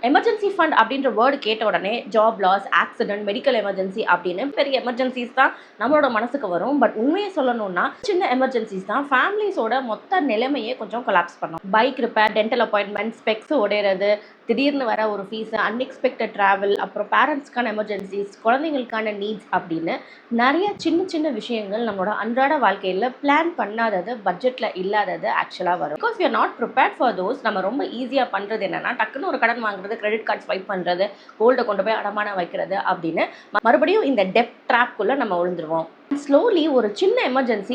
Emergency fund அப்படின்ற word கேட்ட உடனே job loss, accident, medical emergency அப்படின்னு பெரிய எமர்ஜென்சிஸ் தான் நம்மளோட மனசுக்கு வரும். பட் உண்மையை சொல்லணும்னா சின்ன எமர்ஜென்சிஸ் தான் ஃபேமிலிஸோட மொத்த நிலைமையே கொஞ்சம் கொலாப்ஸ் பண்ணும். Bike repair, dental appointment, specs உடையிறது, திடீர்னு வர ஒரு ஃபீஸ், அன்எக்ஸ்பெக்டட் ட்ராவல், அப்புறம் பேரண்ட்ஸ்க்கான எமர்ஜென்சிஸ், குழந்தைங்களுக்கான நீட்ஸ் அப்படின்னு நிறைய சின்ன சின்ன விஷயங்கள் நம்மளோட அன்றாட வாழ்க்கையில் பிளான் பண்ணாதது, பட்ஜெட்டில் இல்லாதது ஆக்சுவலாக வரும். Because we are not prepared for those. நம்ம ரொம்ப ஈஸியாக பண்ணுறது என்னென்னா டக்குன்னு ஒரு கடன் வாங்குறது, கிரெடிட் கார்டு ஸ்வைப் பண்ணுறது, கோல்டை கொண்டு போய் அடமானம் வைக்கிறது அப்படின்னு மறுபடியும் இந்த டெப் ட்ராப்குள்ளே நம்ம விழுந்துருவோம். ஸ்லோலி ஒரு சின்ன எமர்ஜென்சி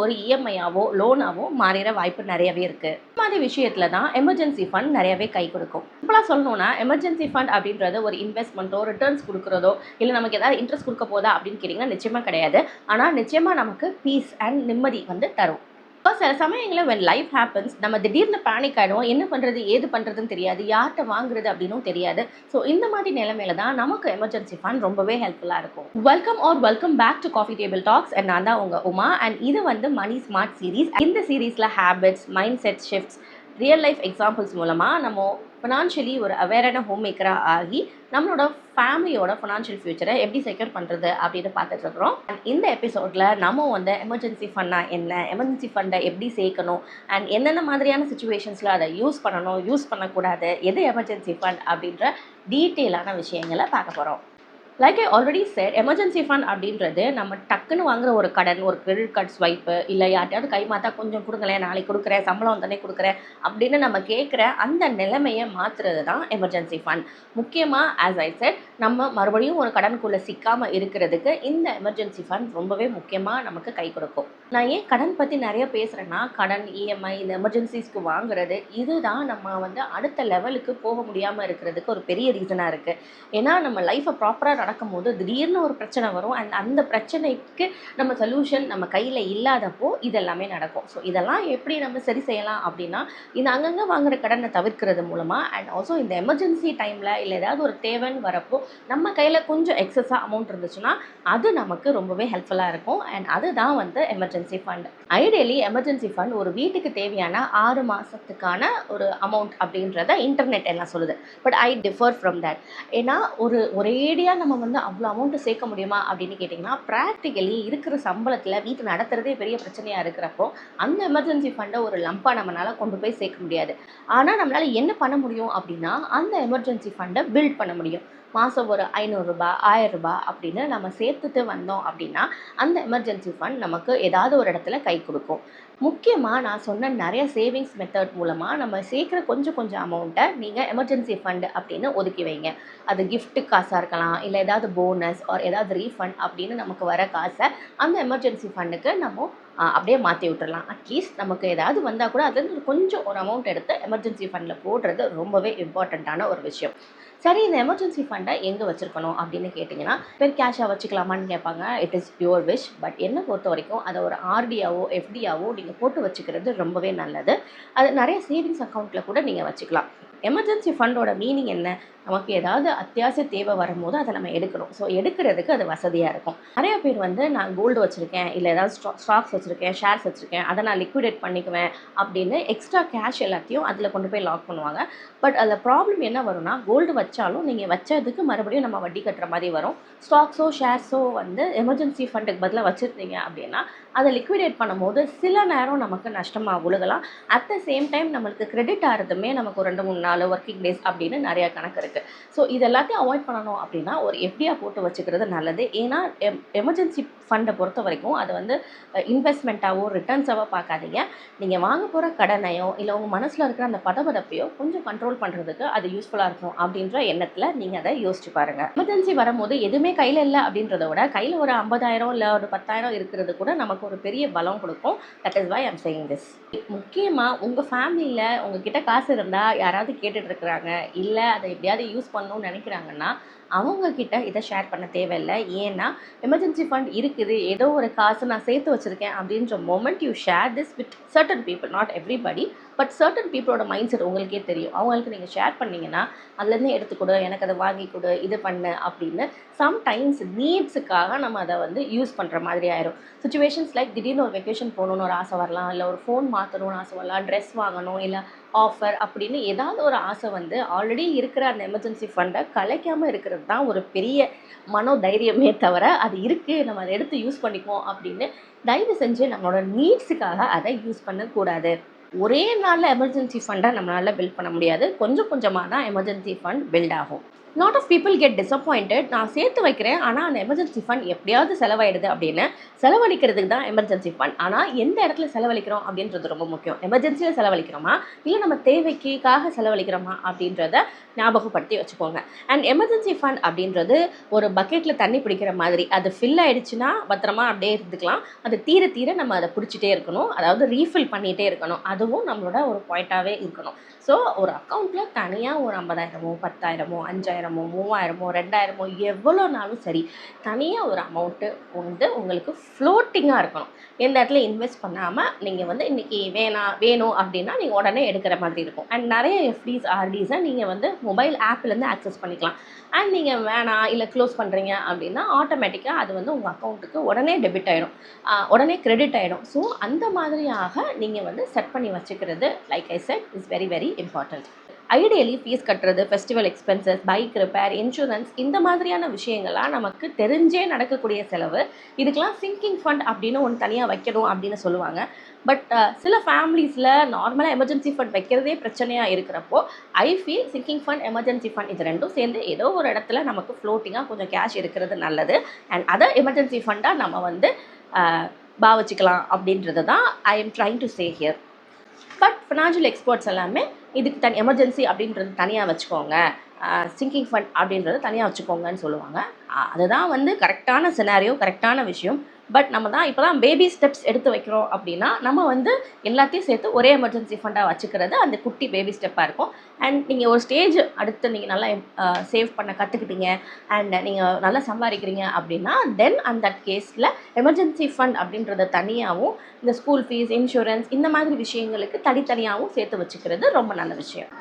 ஒரு இஎம்ஐயாவோ லோனாவோ மாறிட வாய்ப்பு நிறையவே இருக்குது. இந்த மாதிரி விஷயத்தில் தான் எமர்ஜென்சி ஃபண்ட் நிறையவே கை கொடுக்கும். இப்போலாம் சொல்லணும்னா எமர்ஜென்சி ஃபண்ட் அப்படின்றது ஒரு இன்வெஸ்ட்மெண்ட்டோ ரிட்டர்ன்ஸ் கொடுக்குறதோ இல்லை நமக்கு ஏதாவது இன்ட்ரெஸ்ட் கொடுக்க போதா அப்படின்னு கேட்டிங்கன்னா நிச்சயமாக கிடையாது. ஆனால் நிச்சயமாக நமக்கு பீஸ் அண்ட் நிம்மதி தரும். இப்போ சில சமயங்களில் when life happens நம்ம திடீர்னு பேனிக் ஆகிடுவோம். என்ன பண்ணுறது ஏது பண்ணுறதுன்னு தெரியாது, யார்கிட்ட வாங்குறது அப்படின்னும் தெரியாது. ஸோ இந்த மாதிரி நிலைமையில தான் நமக்கு எமர்ஜென்சி ஃபண்ட் ரொம்பவே ஹெல்ப்ஃபுல்லாக இருக்கும். Welcome back to coffee table talks. And நான் தான் உங்கள் உமா. அண்ட் இது மணி ஸ்மார்ட் சீரீஸ். இந்த சீரீஸில் habits, mind set shifts, real life examples மூலமாக நம்ம ஃபினான்ஷியலி ஒரு அவேரான ஹோம் மேக்கராக ஆகி நம்மளோட ஃபேமிலியோட ஃபினான்ஷியல் ஃபியூச்சரை எப்படி செக்யூர் பண்ணுறது அப்படின்னு பார்த்துட்டு இருக்கிறோம். அண்ட் இந்த எபிசோடில் நம்ம எமர்ஜென்சி ஃபண்டா என்ன, எமர்ஜென்சி ஃபண்டை எப்படி சேர்க்கணும், அண்ட் என்னென்ன மாதிரியான சுச்சுவேஷன்ஸில் அதை யூஸ் பண்ணணும், யூஸ் பண்ணக்கூடாது, எது எமர்ஜென்சி ஃபண்ட் அப்படின்ற டீட்டெயிலான விஷயங்களை பார்க்க போகிறோம். Like I already set, emergency fund அப்படின்றது நம்ம டக்குன்னு வாங்குற ஒரு கடன், ஒரு கிரெடிட் கார்டு ஸ்வைப்பு, இல்லை யார்ட்டையாவது கை மாற்றா கொஞ்சம் கொடுங்களேன், நாளைக்கு கொடுக்குறேன், சம்பளம் வந்தோடனே கொடுக்குறேன் அப்படின்னு நம்ம கேட்குற அந்த நிலைமையை மாற்றுறது தான் எமர்ஜென்சி ஃபண்ட். முக்கியமாக ஆஸ் ஐ செட், நம்ம மறுபடியும் ஒரு கடனுக்குள்ளே சிக்காமல் இருக்கிறதுக்கு இந்த எமர்ஜென்சி ஃபண்ட் ரொம்பவே முக்கியமாக நமக்கு கை கொடுக்கும். நான் ஏன் கடன் பற்றி நிறைய பேசுகிறேன்னா, கடன், இஎம்ஐ, இந்த எமர்ஜென்சிஸ்க்கு வாங்குறது இதுதான் நம்ம அடுத்த லெவலுக்கு போக முடியாமல் இருக்கிறதுக்கு ஒரு பெரிய ரீசனாக இருக்குது. ஏன்னா நம்ம லைஃப்பை ப்ராப்பராக நடக்கும்போது திடீர்னு ஒரு பிரச்சனை வரும். அண்ட் அந்த பிரச்சனைக்கு நம்ம சொல்யூஷன் நம்ம கையில் இல்லாதப்போ இதெல்லாமே நடக்கும். ஸோ இதெல்லாம் எப்படி நம்ம சரி செய்யலாம் அப்படின்னா, இந்த அங்கங்கே வாங்குற கடனை தவிர்க்கிறது மூலமாக, அண்ட் ஆல்சோ இந்த எமர்ஜென்சி டைமில் இல்லை ஏதாவது ஒரு தேவைன்னு வரப்போ நம்ம கையில் கொஞ்சம் எக்ஸஸாக அமௌண்ட் இருந்துச்சுன்னா அது நமக்கு ரொம்பவே ஹெல்ப்ஃபுல்லாக இருக்கும். அண்ட் அதுதான் emergency fund. Ideally emergency fund ஒரு வீட்டுக்கு தேவையான 6 மாதத்துக்கான ஒரு அமௌண்ட் அப்படின்றத இன்டர்நெட் எல்லாம் சொல்லுது. But I differ from that. ஏன்னா ஒரேடியாக நம்ம அவ்வளோ அமௌண்ட்டு சேர்க்க முடியுமா அப்படின்னு கேட்டிங்கன்னா, ப்ராக்டிக்கலி இருக்கிற சம்பளத்தில் வீட்டு நடத்துகிறதே பெரிய பிரச்சனையாக இருக்கிறப்போ அந்த எமர்ஜென்சி ஃபண்டை ஒரு லம்பாக நம்மளால் கொண்டு போய் சேர்க்க முடியாது. ஆனால் நம்மளால் என்ன பண்ண முடியும் அப்படின்னா, அந்த எமர்ஜென்சி ஃபண்டை பில்ட் பண்ண முடியும். மாதம் ஒரு 500 ரூபாய், 1000 ரூபாய் அப்படின்னு நம்ம சேர்த்துட்டு வந்தோம் அப்படின்னா அந்த எமர்ஜென்சி ஃபண்ட் நமக்கு ஏதாவது ஒரு இடத்துல கை கொடுக்கும். முக்கியமாக நான் சொன்ன நிறைய சேவிங்ஸ் மெத்தட் மூலமாக நம்ம சேர்க்குற கொஞ்சம் அமௌண்ட்டை நீங்கள் எமர்ஜென்சி ஃபண்டு அப்படின்னு ஒதுக்கி வைங்க. அது கிஃப்ட்டு காசாக இருக்கலாம், இல்லை ஏதாவது போனஸ் ஆர் ஏதாவது ரீஃபண்ட் அப்படின்னு நமக்கு வர காசை அந்த எமர்ஜென்சி ஃபண்டுக்கு நம்ம அப்படியே மாற்றி விட்டுடலாம். அட்லீஸ்ட் நமக்கு ஏதாவது வந்தால் கூட அதுலேருந்து கொஞ்சம் ஒரு அமௌண்ட் எடுத்து எமர்ஜென்சி ஃபண்டில் போடுறது ரொம்பவே இம்பார்ட்டண்ட்டான ஒரு விஷயம். சரி, இந்த எமர்ஜென்சி ஃபண்டை எங்கே வச்சுருக்கணும் அப்படின்னு கேட்டிங்கன்னா, பேர் கேஷாக வச்சுக்கலாமான்னு கேட்பாங்க. It is your wish. But என்னை பொறுத்த வரைக்கும் அதை ஒரு ஆர்டியாவோ எஃப்டியாவோ நீங்கள் போட்டு வச்சுக்கிறது ரொம்பவே நல்லது. அது நிறைய சேவிங்ஸ் அக்கௌண்ட்டில் கூட நீங்கள் வச்சுக்கலாம். எமர்ஜென்சி ஃபண்டோட மீனிங் என்ன? நமக்கு ஏதாவது அத்தியாவசிய தேவை வரும்போது அதை நம்ம எடுக்கணும். ஸோ எடுக்கிறதுக்கு அது வசதியாக இருக்கும். நிறைய பேர் நான் கோல்டு வச்சுருக்கேன், இல்லை ஏதாவது ஸ்டாக்ஸ் வச்சுருக்கேன், ஷேர்ஸ் வச்சுருக்கேன், அதை நான் லிக்விடேட் பண்ணிக்குவேன் அப்படின்னு எக்ஸ்ட்ரா கேஷ் எல்லாத்தையும் அதில் கொண்டு போய் லாக் பண்ணுவாங்க. பட் அதில் ப்ராப்ளம் என்ன வரும்னா, கோல்டு வச்சாலும் நீங்கள் வச்சதுக்கு மறுபடியும் நம்ம வட்டி கட்டுற மாதிரி வரும். ஸ்டாக்ஸோ ஷேர்ஸோ எமர்ஜென்சி ஃபண்டுக்கு பதிலாக வச்சுருந்தீங்க அப்படின்னா அதை லிக்விடேட் பண்ணும்போது சில நேரம் நமக்கு நஷ்டமாக விழுகலாம். அட் த சேம் டைம் நம்மளுக்கு கிரெடிட் ஆகிறதுமே நமக்கு ஒரு 2-3 நாள் ஒர்க்கிங் டேஸ் அப்படின்னு நிறையா கணக்கு இருக்குது. ஸோ இது எல்லாத்தையும் அவாய்ட் பண்ணணும் அப்படின்னா ஒரு எஃப்டியாக போட்டு வச்சுக்கிறது நல்லது. ஏன்னா எமர்ஜென்சி ஃபண்டை பொறுத்த வரைக்கும் அது இன்வெஸ்ட்மெண்ட்டாவோ ரிட்டர்ன்ஸாவோ பார்க்காதீங்க. நீங்கள் வாங்க போகிற கடனையோ இல்லை உங்கள் மனசில் இருக்கிற அந்த பதப்பதைப்பையோ கொஞ்சம் கண்ட்ரோல் பண்ணுறதுக்கு அது யூஸ்ஃபுல்லாக இருக்கும் அப்படின்ற எண்ணத்தில் நீங்கள் அதை யோசிச்சு பாருங்கள். எமர்ஜென்சி வரும்போது எதுவுமே கையில் இல்லை அப்படின்றத விட கையில் ஒரு 50,000 இல்லை ஒரு 10,000 இருக்கிறது கூட நமக்கு ஒரு பெரிய பலம் கொடுக்கும். That is why I'm saying this. முக்கியமாக உங்கள் ஃபேமிலியில் உங்ககிட்ட காசு இருந்தால் யாராவது கேட்டுட்டு இருக்கிறாங்க, இல்லை அதை எப்படியாவது யூஸ் பண்ணணும்னு நினைக்கிறாங்கன்னா அவங்கக்கிட்ட இதை ஷேர் பண்ண தேவையில்லை. ஏன்னா எமர்ஜென்சி ஃபண்ட் இருக்குது, ஏதோ ஒரு காசு நான் சேர்த்து வச்சுருக்கேன் அப்படின்ற moment you share this with certain people, not everybody, but certain பீப்புளோட மைண்ட் செட் உங்களுக்கே தெரியும். அவங்களுக்கு நீங்கள் ஷேர் பண்ணிங்கன்னா அதுலேருந்து எடுத்துக்கொடு, எனக்கு அதை வாங்கி கொடு, இது பண்ணு அப்படின்னு சம்டைம்ஸ் நீட்ஸுக்காக நம்ம அதை யூஸ் பண்ணுற மாதிரி ஆயிரும். சுச்சுவேஷன்ஸ் லைக் திடீர்னு ஒரு வெக்கேஷன் போகணுன்னு ஒரு ஆசை வரலாம், இல்லை ஒரு ஃபோன் மாற்றணும்னு ஆசை வரலாம், ட்ரெஸ் வாங்கணும், இல்லை ஆஃபர் அப்படின்னு ஏதாவது ஒரு ஆசை வந்து ஆல்ரெடி இருக்கிற அந்த எமர்ஜென்சி ஃபண்டை கலைக்காமல் இருக்கிறது தான் ஒரு பெரிய மனோ தைரியமே தவிர, அது இருக்குது நம்ம அதை எடுத்து யூஸ் பண்ணிக்குவோம் அப்படின்னு தயவு செஞ்சு நம்மளோட நீட்ஸுக்காக அதை யூஸ் பண்ணக்கூடாது. ஒரே நாளில் எமர்ஜென்சி ஃபண்டை நம்மளால் பில்ட் பண்ண முடியாது. கொஞ்சம் கொஞ்சமாக தான் எமர்ஜென்சி ஃபண்ட் பில்ட் ஆகும். Lot of people get disappointed. நான் சேர்த்து வைக்கிறேன், ஆனால் அந்த எமர்ஜென்சி ஃபண்ட் எப்படியாவது செலவாயிடுது அப்படின்னு. செலவழிக்கிறதுக்கு தான் எமர்ஜென்சி ஃபண்ட். ஆனால் எந்த இடத்துல செலவழிக்கிறோம் அப்படின்றது ரொம்ப முக்கியம். எமர்ஜென்சியில் செலவழிக்கிறோமா, இல்லை நம்ம தேவைக்காக செலவழிக்கிறோமா அப்படின்றத ஞாபகப்படுத்தி வச்சுக்கோங்க. அண்ட் எமர்ஜென்சி ஃபண்ட் அப்படின்றது ஒரு பக்கெட்டில் தண்ணி பிடிக்கிற மாதிரி. அது ஃபில் ஆகிடுச்சுன்னா பத்திரமா அப்படியே இருந்துக்கலாம். அது தீர தீர நம்ம அதை பிடிச்சிட்டே இருக்கணும், அதாவது ரீஃபில் பண்ணிகிட்டே இருக்கணும். அதுவும் நம்மளோட ஒரு பாயிண்ட்டாகவே இருக்கணும். ஸோ ஒரு அக்கௌண்ட்டில் தனியாக ஒரு 50,000மோ 10,000மோ 5,000மோ 3,000மோ 2,000மோ எவ்வளோனாலும் சரி, தனியாக ஒரு அமௌண்ட்டு வந்து உங்களுக்கு ஃப்ளோட்டிங்காக இருக்கணும். எந்த இடத்துல இன்வெஸ்ட் பண்ணாமல் நீங்கள் வந்து இன்றைக்கி வேணும் அப்படின்னா நீங்கள் உடனே எடுக்கிற மாதிரி இருக்கும். அண்ட் நிறைய எஃப்டிஸ் ஆர்டிஸை நீங்கள் வந்து மொபைல் ஆப்லேருந்து ஆக்சஸ் பண்ணிக்கலாம். அண்ட் நீங்கள் வேணாம் இல்லை க்ளோஸ் பண்ணுறீங்க அப்படின்னா ஆட்டோமேட்டிக்காக அது வந்து உங்கள் அக்கௌண்ட்டுக்கு உடனே டெபிட் ஆகிடும், உடனே கிரெடிட் ஆகிடும். ஸோ அந்த மாதிரியாக நீங்கள் வந்து செட் பண்ணி வச்சுக்கிறது, like I said, is very very important. Ideally fees கட்டுறது, festival expenses, bike repair, insurance, இந்த மாதிரியான விஷயங்கள்லாம் நமக்கு தெரிஞ்சே நடக்கக்கூடிய செலவு. இதுக்கெல்லாம் சிங்கிங் ஃபண்ட் அப்படின்னு ஒன்று தனியாக வைக்கணும் அப்படின்னு சொல்லுவாங்க. பட் சில ஃபேமிலிஸில் நார்மலாக எமர்ஜென்சி ஃபண்ட் வைக்கிறதே பிரச்சனையாக இருக்கிறப்போ I feel singing fund, emergency fund இது ரெண்டும் சேர்ந்து ஏதோ ஒரு இடத்துல நமக்கு ஃப்ளோட்டிங்காக கொஞ்சம் கேஷ் இருக்கிறது நல்லது. அண்ட் அதை எமர்ஜென்சி ஃபண்டாக நம்ம வந்து பாவிச்சிக்கலாம் அப்படின்றது தான் I am trying to say here. But financial experts எல்லாமே இதுக்கு எமர்ஜென்சி அப்படின்றது தனியாக வச்சுக்கோங்க, சிங்கிங் ஃபண்ட் அப்படின்றது தனியாக வச்சுக்கோங்கன்னு சொல்லுவாங்க. அதுதான் வந்து கரெக்டான சினாரியோ, கரெக்டான விஷயம். பட் நம்ம தான் இப்போ தான் பேபி ஸ்டெப்ஸ் எடுத்து வைக்கிறோம் அப்படின்னா நம்ம வந்து எல்லாத்தையும் சேர்த்து ஒரே எமர்ஜென்சி ஃபண்டாக வச்சுக்கிறது அந்த குட்டி பேபி ஸ்டெப்பாக இருக்கும். அண்ட் நீங்கள் ஒரு ஸ்டேஜ் அடுத்து நீங்கள் நல்லா சேவ் பண்ண கற்றுக்கிட்டீங்க அண்ட் நீங்கள் நல்லா சம்பாதிக்கிறீங்க அப்படின்னா தென் அந்த கேஸில் எமர்ஜென்சி ஃபண்ட் அப்படின்றத தனியாகவும் இந்த ஸ்கூல் ஃபீஸ், இன்சூரன்ஸ், இந்த மாதிரி விஷயங்களுக்கு தனித்தனியாகவும் சேர்த்து வச்சுக்கிறது ரொம்ப நல்ல விஷயம்.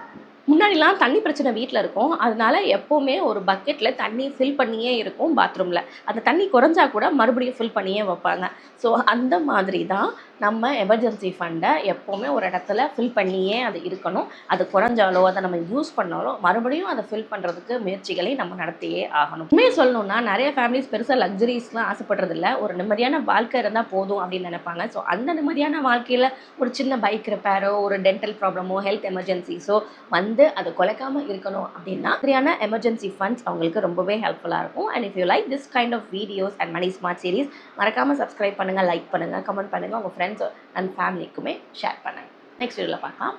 முன்னாடிலாம் தண்ணி பிரச்சனை வீட்டில் இருக்கும், அதனால எப்போவுமே ஒரு பக்கெட்டில் தண்ணி ஃபில் பண்ணியே இருக்கும் பாத்ரூமில். அந்த தண்ணி குறைஞ்சா கூட மறுபடியும் ஃபில் பண்ணியே வைப்பாங்க. ஸோ அந்த மாதிரி தான் நம்ம எமர்ஜென்சி ஃபண்டை எப்போவுமே ஒரு இடத்துல ஃபில் பண்ணியே அது இருக்கணும். அது குறைஞ்சாலோ அதை நம்ம யூஸ் பண்ணாலோ மறுபடியும் அதை ஃபில் பண்ணுறதுக்கு முயற்சிகளை நம்ம நடத்தியே ஆகணும். உண்மையை சொல்லணும்னா நிறைய ஃபேமிலிஸ் பெருசாக லக்ஸரிஸ்லாம் ஆசைப்படுறதில்ல, ஒரு நிம்மதியான வாழ்க்கை இருந்தால் போதும் அப்படின்னு நினைப்பாங்க. ஸோ அந்த நிம்மதியான வாழ்க்கையில் ஒரு சின்ன பைக் ரிப்பேரோ, ஒரு டென்டல் ப்ராப்ளமோ, ஹெல்த் எமர்ஜென்சிஸோ வந்து அதை குலைக்காமல் இருக்கணும் அப்படின்னா சரியான எமர்ஜென்சி ஃபண்ட்ஸ் அவங்களுக்கு ரொம்பவே ஹெல்ப்ஃபுல்லாக இருக்கும். And if you like this kind of videos and money smart series, மறக்காமல் சப்ஸ்கிரைப் பண்ணுங்கள், லைக் பண்ணுங்கள், கமெண்ட் பண்ணுங்கள், உங்கள் ஃப்ரெண்ட்ஸ் அண்ட் ஃபேமிலிக்குமே ஷேர் பண்ணுங்கள். நெக்ஸ்ட் வீடியோவில் பார்க்கலாம்.